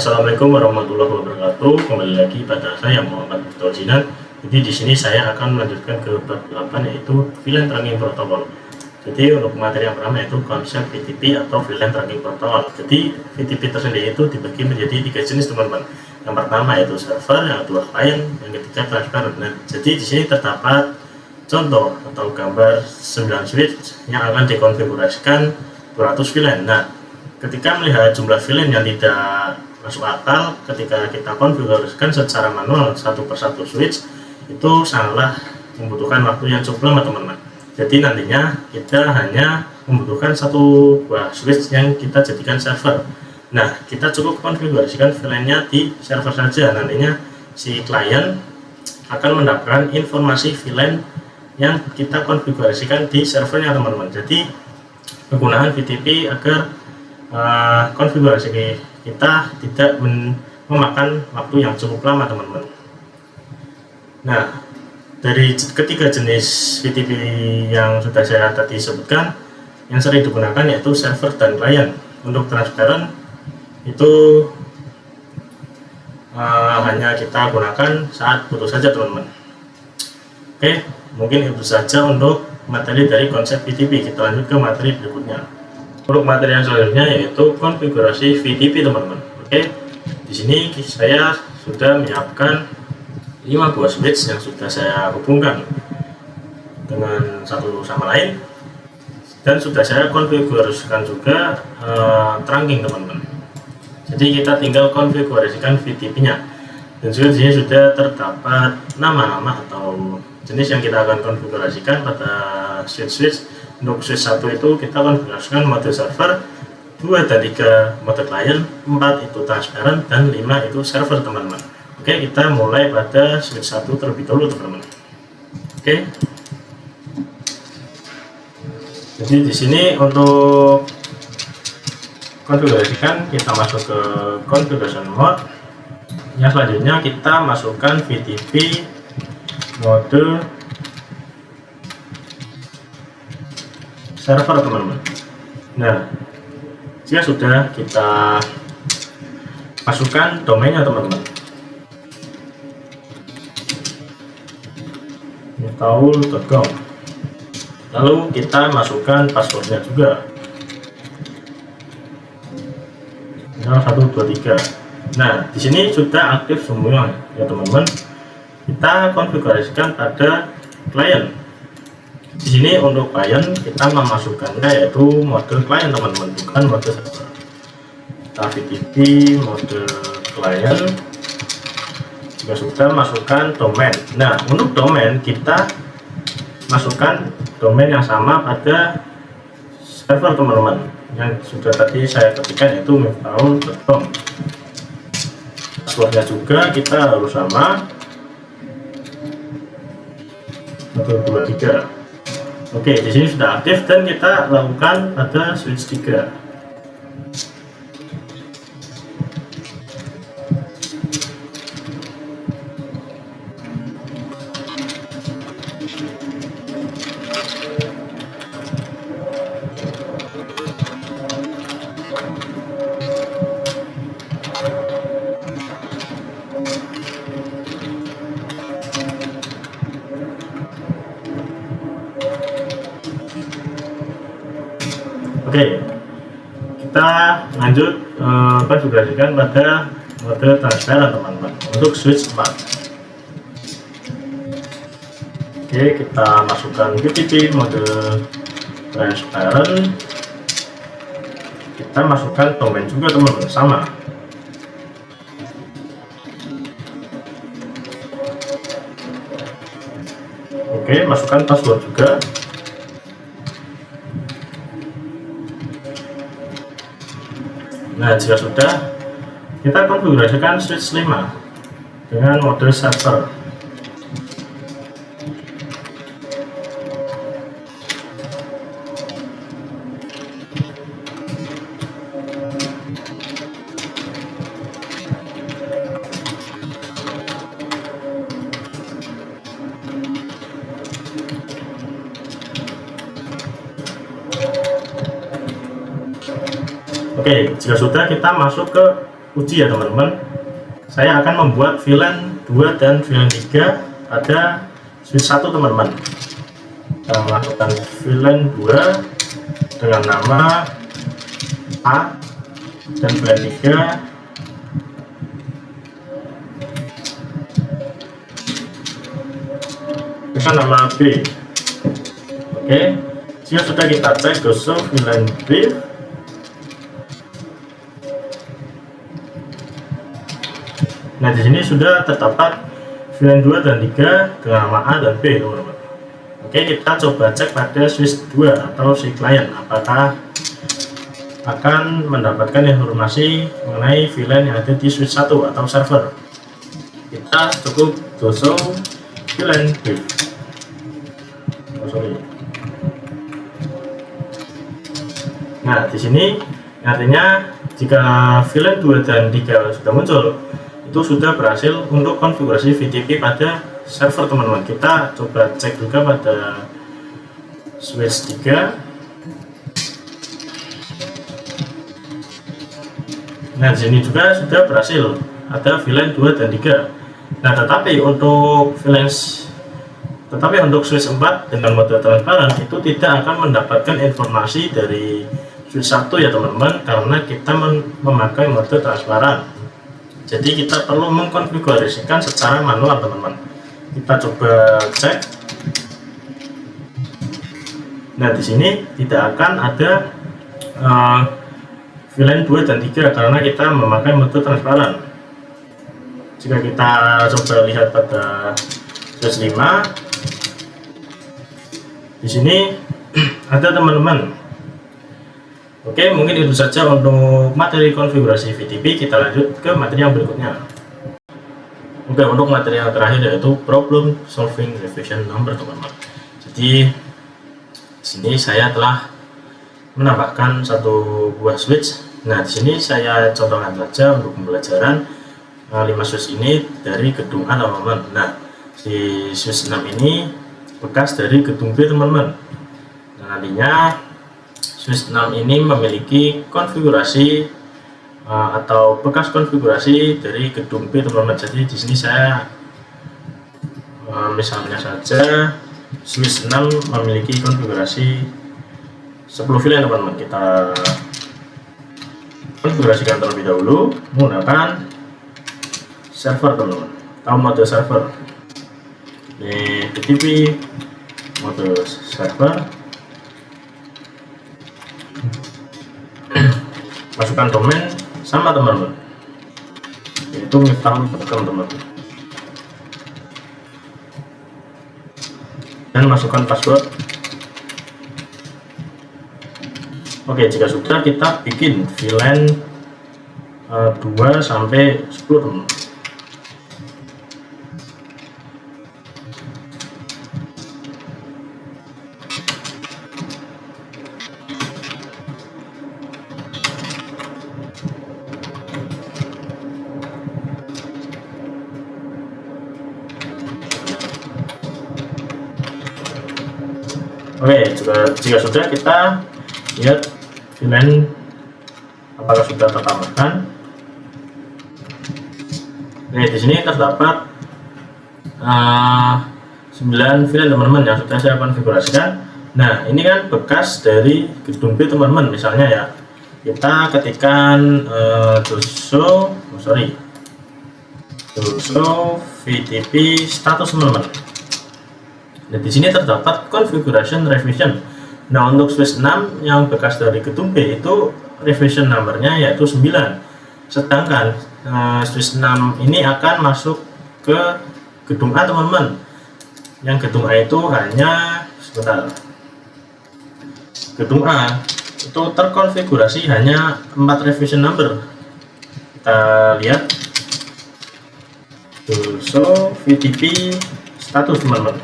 Assalamualaikum warahmatullahi wabarakatuh. Kembali lagi pada saya Muhammad Jinan. Jadi di sini saya akan melanjutkan ke bab 8 yaitu VLAN Trunking Protocol. Jadi untuk materi yang pertama yaitu konsep VTP atau VLAN Trunking Protocol. Jadi VTP tersendiri itu dibagi menjadi 3 jenis teman-teman. Yang pertama yaitu server, yang kedua client, yang ketiga transparent. Nah, jadi di sini terdapat contoh atau gambar 9 switch yang akan dikonfigurasikan 200 VLAN. Nah, ketika melihat jumlah VLAN yang tidak masuk akal ketika kita konfigurasikan secara manual satu persatu switch, itu sangatlah membutuhkan waktu yang cukup lama teman-teman. Jadi nantinya kita hanya membutuhkan satu buah switch yang kita jadikan server. Nah, kita cukup konfigurasikan VLAN-nya di server saja. Nantinya si klien akan mendapatkan informasi VLAN yang kita konfigurasikan di servernya teman-teman. Jadi penggunaan VTP agar konfigurasi kita tidak memakan waktu yang cukup lama teman-teman. Nah, dari ketiga jenis VTP yang sudah saya tadi sebutkan, yang sering digunakan yaitu server dan client. Untuk transparent itu hanya kita gunakan saat butuh saja teman-teman. Oke, mungkin itu saja untuk materi dari konsep VTP. Kita lanjut ke materi berikutnya. Untuk materi yang selanjutnya yaitu konfigurasi VTP teman-teman. Oke, di sini saya sudah menyiapkan 5 buah switch yang sudah saya hubungkan dengan satu sama lain, dan sudah saya konfigurasikan juga trunking teman-teman. Jadi kita tinggal konfigurasikan VTP-nya, dan juga di sini sudah terdapat nama-nama atau jenis yang kita akan konfigurasikan pada switch-switch. Untuk switch 1 itu kita konfigurasikan mode server, 2 dan 3 mode client, 4 itu transparent, dan 5 itu server teman-teman. Oke, kita mulai pada switch 1 terlebih dahulu teman-teman. Oke, jadi di sini untuk konfigurasikan kita masuk ke configuration mode. Yang selanjutnya kita masukkan VTP mode server teman-teman. Nah, jika sudah kita masukkan domainnya teman-teman, taul.com, lalu kita masukkan passwordnya juga 0123. Nah, di sini sudah aktif semua ya teman-teman. Kita konfigurasikan pada client. Di sini untuk klien kita memasukkannya yaitu mode klien teman-teman, bukan mode server. Kita VTP mode klien, juga sudah masukkan domain. Nah, untuk domain kita masukkan domain yang sama pada server teman-teman, yang sudah tadi saya ketikkan yaitu miftahul.com. Passwordnya juga kita harus sama 123. Oke, di sini sudah aktif dan kita lakukan pada switch 3. Oke, kita lanjut konfigurasikan pada mode transparent teman-teman untuk switch 4. Oke, kita masukkan VTP mode transparent, kita masukkan domain juga teman-teman, sama. Oke, masukkan password juga. Nah, jika sudah, kita konfigurasikan switch 5 dengan mode server. Oke, jika sudah kita masuk ke uji ya teman-teman. Saya akan membuat VLAN 2 dan VLAN 3 pada switch 1 teman-teman. Kita melakukan VLAN 2 dengan nama A dan VLAN 3 dengan nama B. Oke, jika sudah kita cek ke VLAN B, nah di sini sudah terdapat VLAN 2 dan 3 dengan nama A dan B teman-teman. Oke, kita coba cek pada switch 2 atau si klien apakah akan mendapatkan informasi mengenai VLAN yang ada di switch 1 atau server. Kita cukup doso VLAN B. Nah, di sini artinya jika VLAN 2 dan 3 sudah muncul, itu sudah berhasil untuk konfigurasi VTP pada server teman-teman. Kita coba cek juga pada switch 3. Nah, di sini juga sudah berhasil ada VLAN 2 dan 3. Nah, tetapi untuk switch 4 dengan mode transparan itu tidak akan mendapatkan informasi dari switch 1 ya teman-teman, karena kita memakai mode transparan. Jadi kita perlu mengkonfigurasikan secara manual teman-teman. Kita coba cek. Nah, di sini tidak akan ada VLAN 2 dan 3 karena kita memakai mode transparan. Jika kita coba lihat pada switch 5, di sini ada teman-teman. Oke, mungkin itu saja untuk materi konfigurasi VTP. Kita lanjut ke materi yang berikutnya. Oke, untuk materi yang terakhir yaitu problem solving revision number teman-teman. Jadi di sini saya telah menambahkan satu buah switch. Nah, di sini saya contohkan saja untuk pembelajaran 5 switch ini dari gedung A teman-teman. Nah, di switch 6 ini bekas dari gedung B teman-teman. Nah, nantinya switch 6 ini memiliki konfigurasi atau bekas konfigurasi dari gedung B teman-teman. Jadi di sini saya misalnya saja switch 6 memiliki konfigurasi 10 VLAN teman-teman. Kita konfigurasikan terlebih dahulu menggunakan server teman-teman atau mode server. Ini VTP mode server. Masukkan domain sama teman-teman, yaitu miftahul.com teman-teman, dan masukkan password. Oke, jika sudah kita bikin VLAN 2 sampai 10 teman-teman. Oke, jika sudah, kita lihat VLAN apakah sudah tertambahkan. Oke, di sini terdapat 9 VLAN teman-teman yang sudah saya konfigurasikan. Nah, ini kan bekas dari gedung B teman-teman. Misalnya ya, kita ketikkan doso VTP status teman-teman. Nah, di sini terdapat configuration revision. Nah, untuk switch 6 yang bekas dari gedung B itu revision numbernya yaitu 9. Sedangkan switch 6 ini akan masuk ke gedung A teman-teman. Yang gedung A itu hanya gedung A itu terkonfigurasi hanya 4 revision number. Kita lihat doso VTP status teman-teman.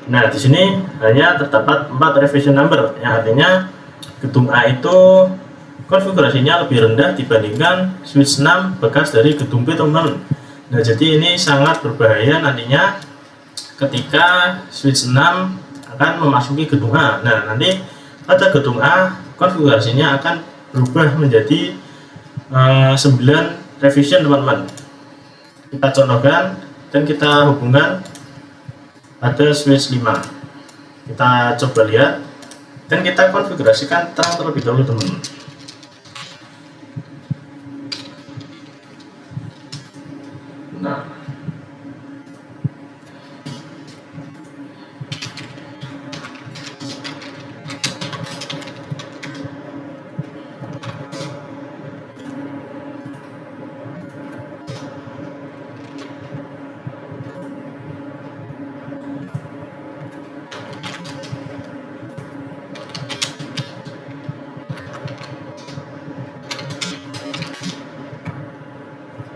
Nah, di sini hanya terdapat 4 revision number, yang artinya gedung A itu konfigurasinya lebih rendah dibandingkan switch 6 bekas dari gedung B teman-teman. Nah, jadi ini sangat berbahaya nantinya ketika switch 6 akan memasuki gedung A. Nah, nanti pada gedung A konfigurasinya akan berubah menjadi 9 revision teman-teman. Kita contohkan dan kita hubungkan ada switch 5. Kita coba lihat dan kita konfigurasikan terang terlebih dahulu teman-teman. Nah,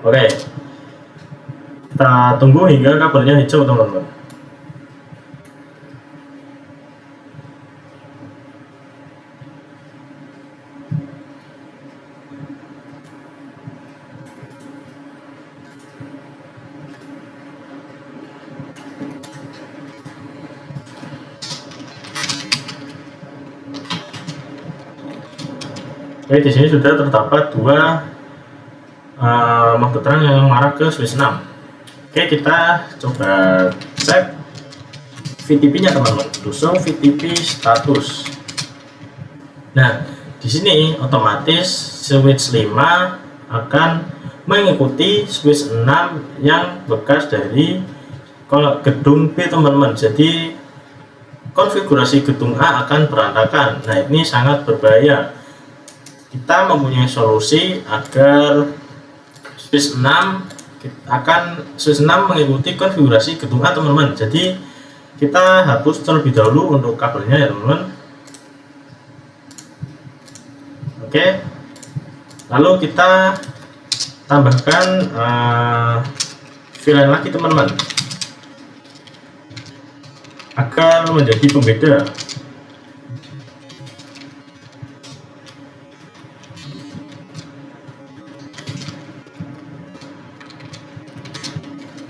oke, kita tunggu hingga kabelnya hijau teman-teman. Oke, di sini sudah terdapat 2 magnet terang yang mengarah ke switch 6. Oke, kita coba cek VTP nya teman-teman. Show VTP status. Nah, di sini otomatis switch 5 akan mengikuti switch 6 yang bekas dari gedung B teman-teman. Jadi konfigurasi gedung A akan berantakan. Nah, ini sangat berbahaya. Kita mempunyai solusi agar switch 6 mengikuti konfigurasi gedung A teman-teman. Jadi kita hapus terlebih dahulu untuk kabelnya ya teman-teman. Oke, lalu kita tambahkan VLAN lagi teman-teman agar menjadi pembeda.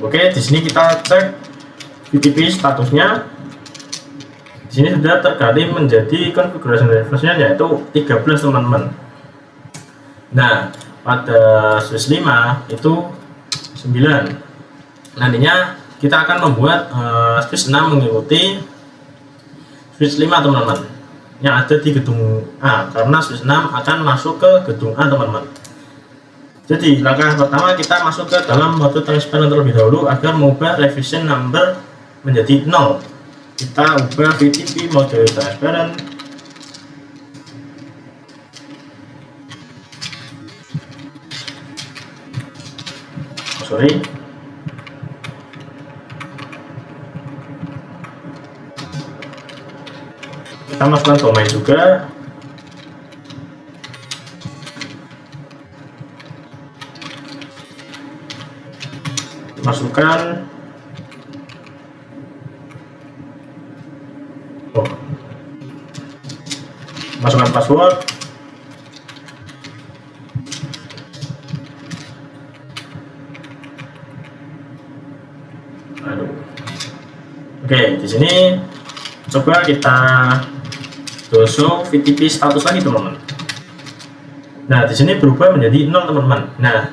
Oke, di sini kita cek VTP statusnya. Di sini sudah tergali menjadi konfigurasi reverse-nya yaitu 13 teman-teman. Nah, pada switch 5 itu 9. Nantinya kita akan membuat switch 6 mengikuti switch 5 teman-teman yang ada di gedung A, karena switch 6 akan masuk ke gedung A teman-teman. Jadi langkah pertama kita masuk ke dalam mode transparent terlebih dahulu agar mengubah revision number menjadi 0. Kita ubah VTP mode transparent. Sorry. Kita masukkan domain juga. Masukkan masukkan password. Oke, di sini coba kita show VTP status lagi teman-teman. Nah, di sini berubah menjadi 0 teman-teman. Nah,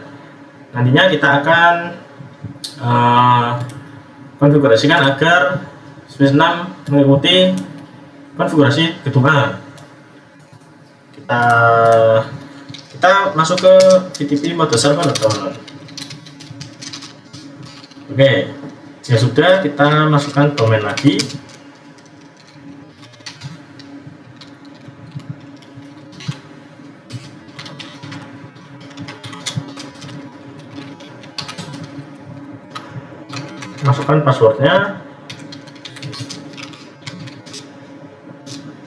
nantinya kita akan konfigurasikan agar switch 6 mengikuti konfigurasi gedung A. Kita masuk ke VTP mode server teman-teman. Oke, jika sudah kita masukkan domain lagi. Masukkan passwordnya.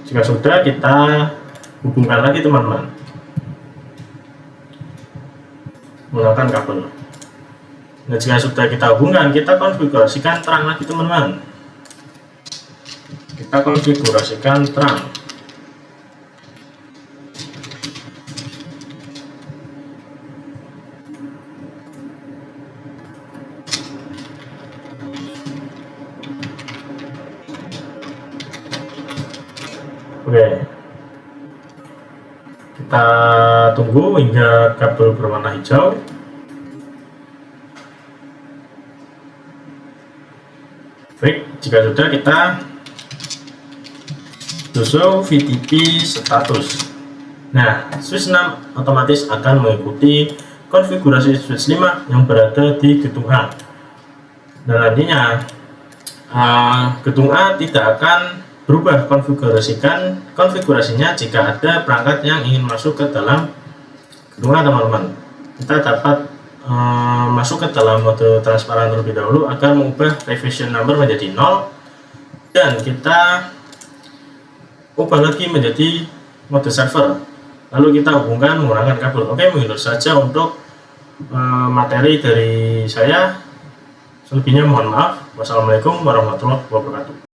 Jika sudah, kita hubungkan lagi teman-teman menggunakan kabel. Nah, jika sudah kita hubungkan, kita konfigurasikan terang lagi teman-teman. Kita konfigurasikan terang. Oke, Kita tunggu hingga kabel berwarna hijau. Baik, jika sudah, kita show VTP status. Nah, switch 6 otomatis akan mengikuti konfigurasi switch 5 yang berada di gedung A. Dan nantinya gedung A tidak akan berubah konfigurasinya jika ada perangkat yang ingin masuk ke dalam gedung A, teman-teman. Kita dapat masuk ke dalam mode transparan terlebih dahulu agar mengubah revision number menjadi 0, dan kita ubah lagi menjadi mode server, lalu kita hubungkan menggunakan kabel. Oke, begitu saja untuk materi dari saya. Selebihnya mohon maaf. Wassalamualaikum warahmatullahi wabarakatuh.